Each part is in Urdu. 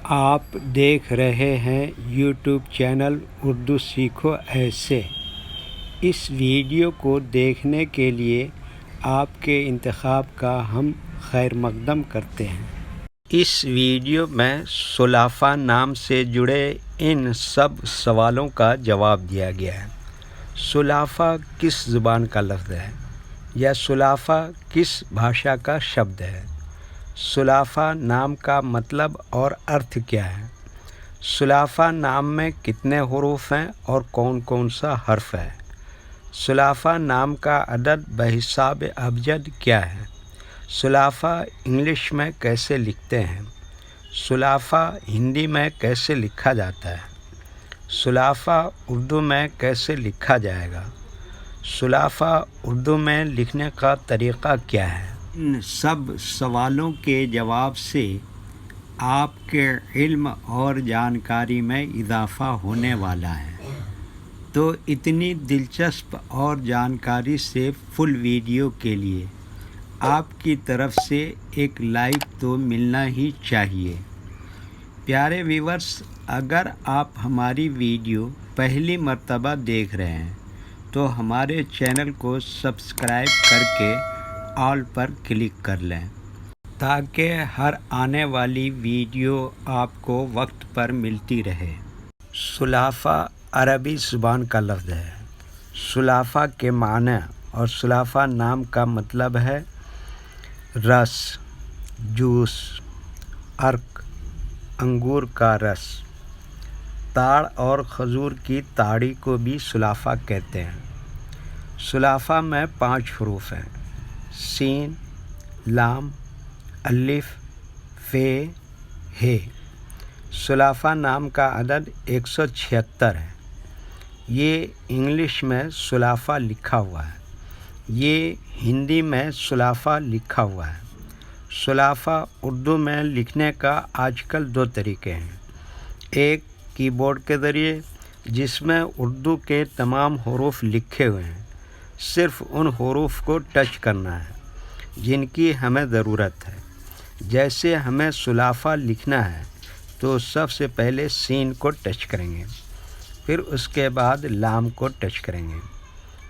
آپ دیکھ رہے ہیں یوٹیوب چینل اردو سیکھو ایسے۔ اس ویڈیو کو دیکھنے کے لیے آپ کے انتخاب کا ہم خیر مقدم کرتے ہیں۔ اس ویڈیو میں سلافہ نام سے جڑے ان سب سوالوں کا جواب دیا گیا ہے۔ سلافہ کس زبان کا لفظ ہے یا سلافہ کس بھاشا کا شبد ہے؟ سلافہ نام کا مطلب اور ارتھ کیا ہے؟ سلافہ نام میں کتنے حروف ہیں اور کون کون سا حرف ہے؟ سلافہ نام کا عدد بحساب ابجد کیا ہے؟ سلافہ انگلش میں کیسے لکھتے ہیں؟ سلافہ ہندی میں کیسے لکھا جاتا ہے؟ سلافہ اردو میں کیسے لکھا جائے گا؟ سلافہ اردو میں لکھنے کا طریقہ کیا ہے؟ ان سب سوالوں کے جواب سے آپ کے علم اور جانکاری میں اضافہ ہونے والا ہے، تو اتنی دلچسپ اور جانکاری سے فل ویڈیو کے لیے آپ کی طرف سے ایک لائک تو ملنا ہی چاہیے۔ پیارے ویورز، اگر آپ ہماری ویڈیو پہلی مرتبہ دیکھ رہے ہیں تو ہمارے چینل کو سبسکرائب کر کے آل پر کلک کر لیں تاکہ ہر آنے والی ویڈیو آپ کو وقت پر ملتی رہے۔ سلافہ عربی زبان کا لفظ ہے۔ سلافہ کے معنی اور سلافہ نام کا مطلب ہے رس، جوس، عرق، انگور کا رس۔ تاڑ اور کھجور کی تاڑی کو بھی سلافہ کہتے ہیں۔ سلافہ میں 5 حروف ہیں: سین، لام، الف، ف، ہ۔ سلافہ نام کا عدد 176 ہے۔ یہ انگلش میں سلافہ لکھا ہوا ہے، یہ ہندی میں سلافہ لکھا ہوا ہے۔ سلافہ اردو میں لکھنے کا آج کل 2 طریقے ہیں: ایک کی بورڈ کے ذریعے، جس میں اردو کے تمام حروف لکھے ہوئے ہیں، صرف ان حروف کو ٹچ کرنا ہے جن کی ہمیں ضرورت ہے۔ جیسے ہمیں سلافہ لکھنا ہے تو سب سے پہلے سین کو ٹچ کریں گے، پھر اس کے بعد لام کو ٹچ کریں گے،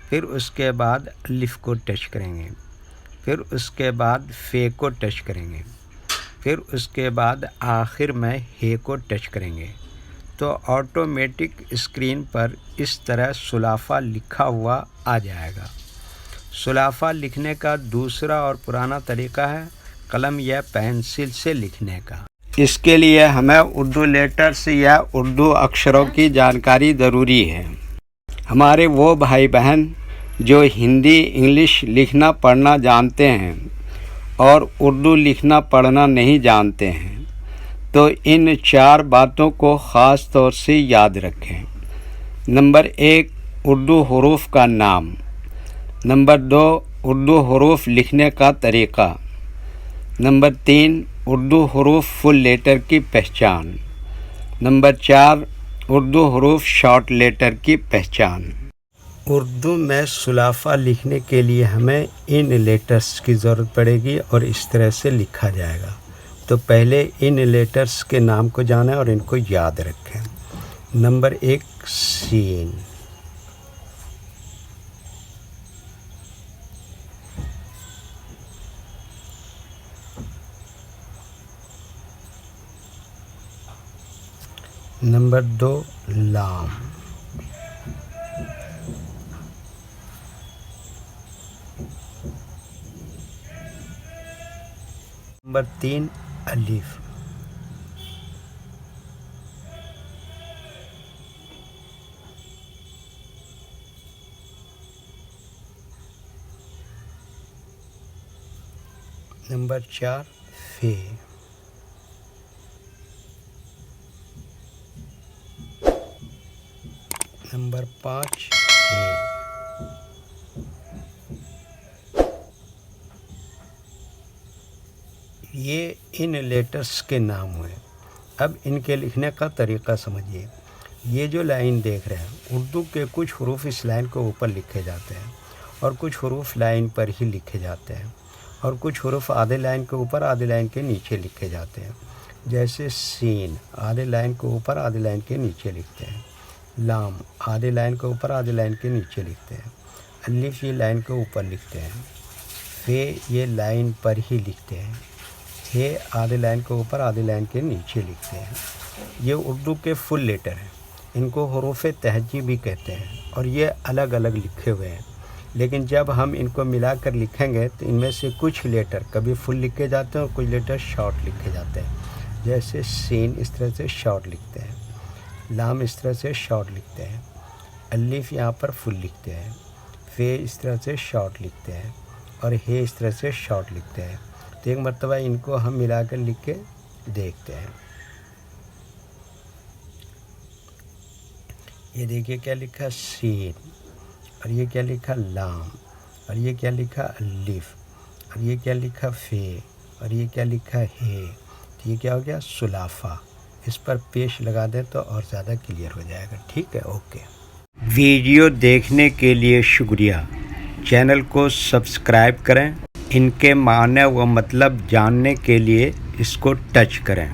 پھر اس کے بعد الف کو ٹچ کریں گے، پھر اس کے بعد ف کو ٹچ کریں گے، پھر اس کے بعد آخر میں ہ کو ٹچ کریں گے، تو آٹومیٹک اسکرین پر اس طرح سلافہ لکھا ہوا آ جائے گا۔ سلافہ لکھنے کا دوسرا اور پرانا طریقہ ہے قلم یا پینسل سے لکھنے کا۔ اس کے لیے ہمیں اردو لیٹرز یا اردو اکشروں کی جانکاری ضروری ہے۔ ہمارے وہ بھائی بہن جو ہندی انگلش لکھنا پڑھنا جانتے ہیں اور اردو لکھنا پڑھنا نہیں جانتے ہیں تو ان 4 باتوں کو خاص طور سے یاد رکھیں۔ نمبر 1، اردو حروف کا نام۔ نمبر 2، اردو حروف لکھنے کا طریقہ۔ نمبر 3، اردو حروف فل لیٹر کی پہچان۔ نمبر 4، اردو حروف شارٹ لیٹر کی پہچان۔ اردو میں سلافہ لکھنے کے لیے ہمیں ان لیٹرز کی ضرورت پڑے گی اور اس طرح سے لکھا جائے گا۔ تو پہلے ان لیٹرز کے نام کو جانیں اور ان کو یاد رکھیں۔ نمبر 1، سین۔ نمبر 2، لام۔ نمبر 3، الف۔ نمبر 4، ف۔ نمبر 5، ہ۔ یہ ان لیٹرز کے نام ہوئے۔ اب ان کے لکھنے کا طریقہ سمجھیے۔ یہ جو لائن دیکھ رہے ہیں، اردو کے کچھ حروف اس لائن کو اوپر لکھے جاتے ہیں اور کچھ حروف لائن پر ہی لکھے جاتے ہیں، اور کچھ حروف آدھے لائن کے اوپر آدھے لائن کے نیچے لکھے جاتے ہیں۔ جیسے سین آدھے لائن کو اوپر آدھے لائن کے نیچے لکھتے ہیں، لام آدھے لائن کو اوپر آدھے لائن کے نیچے لکھتے ہیں، الف یہ لائن کو اوپر لکھتے ہیں، فے یہ لائن پر ہی لکھتے ہیں، ہے آدھے لائن کو اوپر آدھے لائن کے نیچے لکھتے ہیں۔ یہ اردو کے فل لیٹر ہیں، ان کو حروف تہجی بھی کہتے ہیں اور یہ الگ الگ لکھے ہوئے ہیں، لیکن جب ہم ان کو ملا کر لکھیں گے تو ان میں سے کچھ لیٹر کبھی فل لکھے جاتے ہیں اور کچھ لیٹر شارٹ لکھے جاتے ہیں، جیسے سین اس طرح سے شارٹ لکھتے ہیں، لام اس طرح سے شارٹ لکھتے ہیں، الف یہاں پر فل لکھتے ہیں، فے اس طرح سے شارٹ لکھتے ہیں اور ہے اس طرح سے شارٹ لکھتے ہیں۔ تو ایک مرتبہ ان کو ہم ملا کر لکھ کے دیکھتے ہیں۔ یہ دیکھیے کیا لکھا سین، اور یہ کیا لکھا لام، اور یہ کیا لکھا الف، اور یہ کیا لکھا فے، اور یہ کیا لکھا ہے۔ تو یہ کیا ہو گیا سلافہ۔ اس پر پیش لگا دیں تو اور زیادہ کلیئر ہو جائے گا۔ ٹھیک ہے، اوکے۔ ویڈیو دیکھنے کے لیے شکریہ۔ چینل کو سبسکرائب کریں، ان کے معنی و مطلب جاننے کے لیے اس کو ٹچ کریں۔